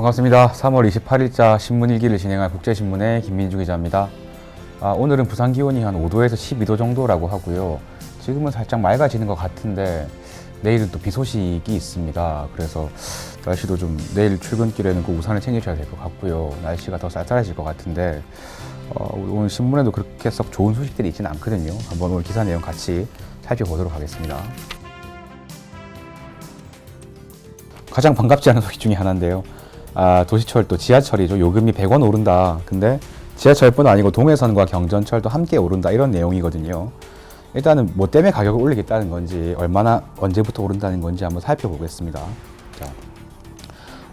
반갑습니다. 3월 28일자 신문일기를 진행할 국제신문의 김민주 기자입니다. 오늘은 부산 기온이 한 5도에서 12도 정도라고 하고요. 지금은 살짝 맑아지는 것 같은데 내일은 또 비 소식이 있습니다. 그래서 날씨도 좀 내일 출근길에는 꼭 우산을 챙기셔야 될 것 같고요. 날씨가 더 쌀쌀해질 것 같은데 오늘 신문에도 그렇게 썩 좋은 소식들이 있지는 않거든요. 한번 오늘 기사 내용 같이 살펴보도록 하겠습니다. 가장 반갑지 않은 소식 중에 하나인데요. 도시철도 지하철이죠. 요금이 100원 오른다. 근데 지하철뿐 아니고 동해선과 경전철도 함께 오른다. 이런 내용이거든요. 일단은 뭐 때문에 가격을 올리겠다는 건지 얼마나 언제부터 오른다는 건지 한번 살펴보겠습니다. 자,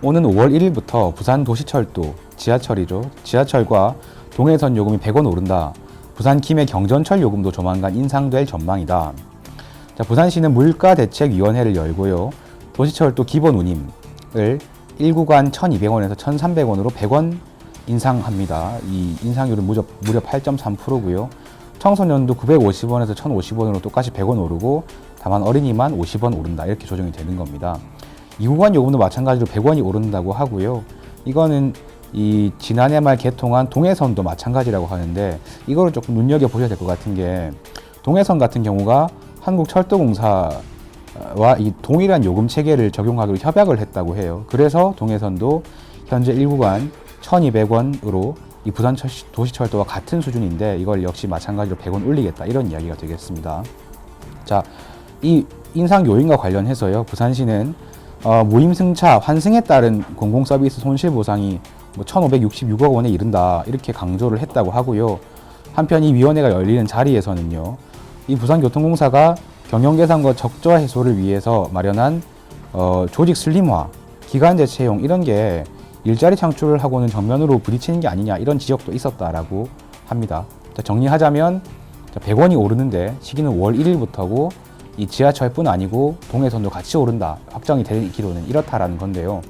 오는 5월 1일부터 부산 도시철도 지하철이죠. 지하철과 동해선 요금이 100원 오른다. 부산 김해 경전철 요금도 조만간 인상될 전망이다. 자, 부산시는 물가대책위원회를 열고요. 도시철도 기본 운임을 1구간 1,200원에서 1,300원으로 100원 인상합니다. 이 인상률은 무려 8.3%고요. 청소년도 950원에서 1,050원으로 똑같이 100원 오르고 다만 어린이만 50원 오른다. 이렇게 조정이 되는 겁니다. 2구간 요금도 마찬가지로 100원이 오른다고 하고요. 이거는 이 지난해 말 개통한 동해선도 마찬가지라고 하는데 이거를 조금 눈여겨보셔야 될 것 같은 게 동해선 같은 경우가 한국철도공사와 이 동일한 요금 체계를 적용하기로 협약을 했다고 해요. 그래서 동해선도 현재 1구간 1,200원으로 이 부산 도시철도와 같은 수준인데 이걸 역시 마찬가지로 100원 올리겠다 이런 이야기가 되겠습니다. 자, 이 인상 요인과 관련해서요. 부산시는 무임승차, 환승에 따른 공공서비스 손실보상이 1,566억 원에 이른다 이렇게 강조를 했다고 하고요. 한편 이 위원회가 열리는 자리에서는요. 이 부산교통공사가 경영 개선과 적자 해소를 위해서 마련한 조직 슬림화, 기간제 채용 이런 게 일자리 창출을 하고는 정면으로 부딪히는 게 아니냐 이런 지적도 있었다라고 합니다. 정리하자면 100원이 오르는데 시기는 5월 1일부터고 이 지하철뿐 아니고 동해선도 같이 오른다. 확정이 되기로는 이렇다라는 건데요.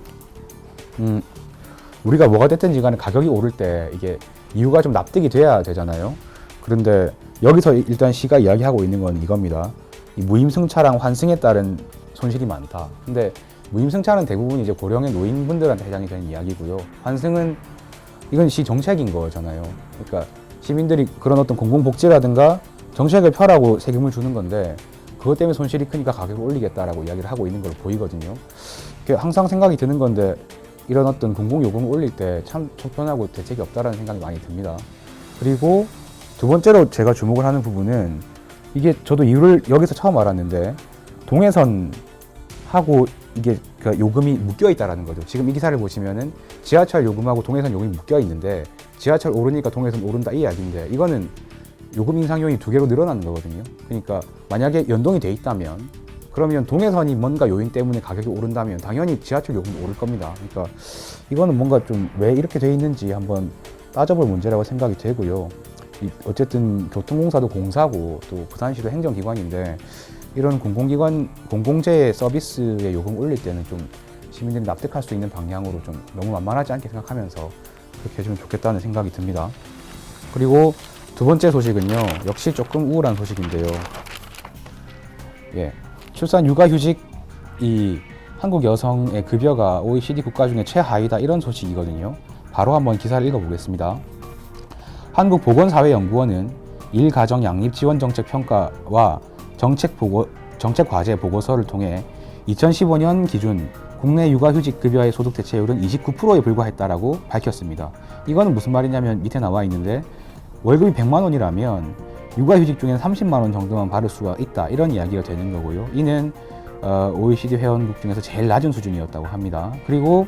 우리가 뭐가 됐든지 간에 가격이 오를 때 이게 이유가 좀 납득이 돼야 되잖아요. 그런데 여기서 일단 시가 이야기하고 있는 건 이겁니다. 이 무임승차랑 환승에 따른 손실이 많다. 근데 무임승차는 대부분 이제 고령의 노인분들한테 해당이 되는 이야기고요. 환승은 이건 시 정책인 거잖아요. 그러니까 시민들이 그런 어떤 공공복지라든가 정책을 펴라고 세금을 주는 건데 그것 때문에 손실이 크니까 가격을 올리겠다라고 이야기를 하고 있는 걸로 보이거든요. 항상 생각이 드는 건데 이런 어떤 공공요금을 올릴 때 참 속편하고 대책이 없다라는 생각이 많이 듭니다. 그리고 두 번째로 제가 주목을 하는 부분은 이게 저도 이유를 여기서 처음 알았는데 동해선하고 이게 그 요금이 묶여 있다라는 거죠. 지금 이 기사를 보시면은 지하철 요금하고 동해선 요금이 묶여 있는데 지하철 오르니까 동해선 오른다 이 이야기인데 이거는 요금 인상 요인이 두 개로 늘어나는 거거든요. 그러니까 만약에 연동이 돼 있다면 그러면 동해선이 뭔가 요인 때문에 가격이 오른다면 당연히 지하철 요금이 오를 겁니다. 그러니까 이거는 뭔가 좀 왜 이렇게 돼 있는지 한번 따져볼 문제라고 생각이 되고요. 어쨌든 교통공사도 공사고 또 부산시도 행정기관인데 이런 공공기관, 공공재 서비스의 요금 올릴 때는 좀 시민들이 납득할 수 있는 방향으로 좀 너무 만만하지 않게 생각하면서 그렇게 해주면 좋겠다는 생각이 듭니다. 그리고 두 번째 소식은요. 역시 조금 우울한 소식인데요. 출산 육아휴직 이 한국 여성의 급여가 OECD 국가 중에 최하위다 이런 소식이거든요. 바로 한번 기사를 읽어보겠습니다. 한국보건사회연구원은 일가정양립지원정책평가와 정책과제 보고서를 통해 2015년 기준 국내 육아휴직급여의 소득 대체율은 29%에 불과했다라고 밝혔습니다. 이거는 무슨 말이냐면 밑에 나와 있는데 월급이 100만 원이라면 육아휴직 중에는 30만 원 정도만 받을 수가 있다 이런 이야기가 되는 거고요. 이는 OECD 회원국 중에서 제일 낮은 수준이었다고 합니다. 그리고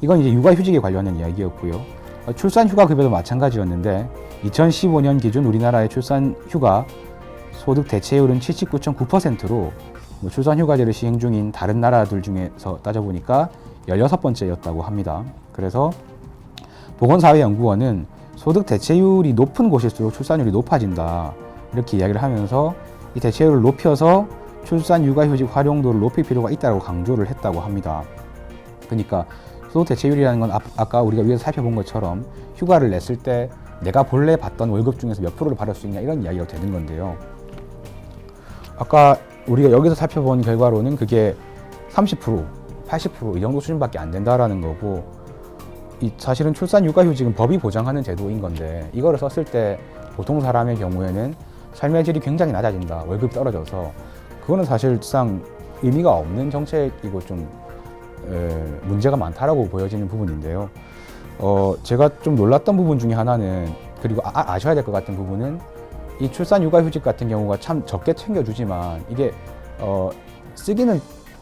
이건 이제 육아휴직에 관련된 이야기였고요. 출산휴가급여도 마찬가지였는데 2015년 기준 우리나라의 출산휴가 소득 대체율은 79.9%로 출산휴가제를 시행 중인 다른 나라들 중에서 따져보니까 16번째였다고 합니다. 그래서 보건사회연구원은 소득 대체율이 높은 곳일수록 출산율이 높아진다 이렇게 이야기를 하면서 이 대체율을 높여서 출산휴가휴직 활용도를 높일 필요가 있다고 강조를 했다고 합니다. 그러니까 소득 대체율이라는 건 아까 우리가 위에서 살펴본 것처럼 휴가를 냈을 때 내가 본래 받던 월급 중에서 몇 프로를 받을 수 있냐 이런 이야기가 되는 건데요. 아까 우리가 여기서 살펴본 결과로는 그게 30%, 80% 이 정도 수준밖에 안 된다라는 거고 사실은 출산 육아휴직은 법이 보장하는 제도인 건데 이거를 썼을 때 보통 사람의 경우에는 삶의 질이 굉장히 낮아진다, 월급이 떨어져서 그거는 사실상 의미가 없는 정책이고 좀 문제가 많다라고 보여지는 부분인데요. 제가 좀 놀랐던 부분 중에 하나는, 그리고 아셔야 될 것 같은 부분은, 이 출산 육아휴직 같은 경우가 참 적게 챙겨주지만 이게 쓰기는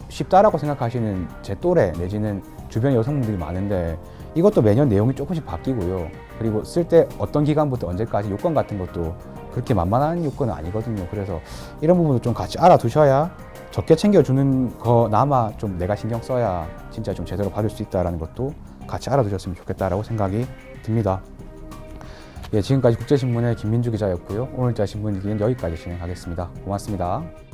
쉽다라고 생각하시는 제 또래 내지는 주변 여성분들이 많은데 이것도 매년 내용이 조금씩 바뀌고요. 그리고 쓸 때 어떤 기간부터 언제까지 요건 같은 것도 그렇게 만만한 요건은 아니거든요. 그래서 이런 부분도 좀 같이 알아두셔야, 적게 챙겨주는 거나마 좀 내가 신경 써야 진짜 좀 제대로 받을 수 있다는 것도 같이 알아두셨으면 좋겠다라고 생각이 듭니다. 예, 지금까지 국제신문의 김민주 기자였고요. 오늘자 신문기는 여기까지 진행하겠습니다. 고맙습니다.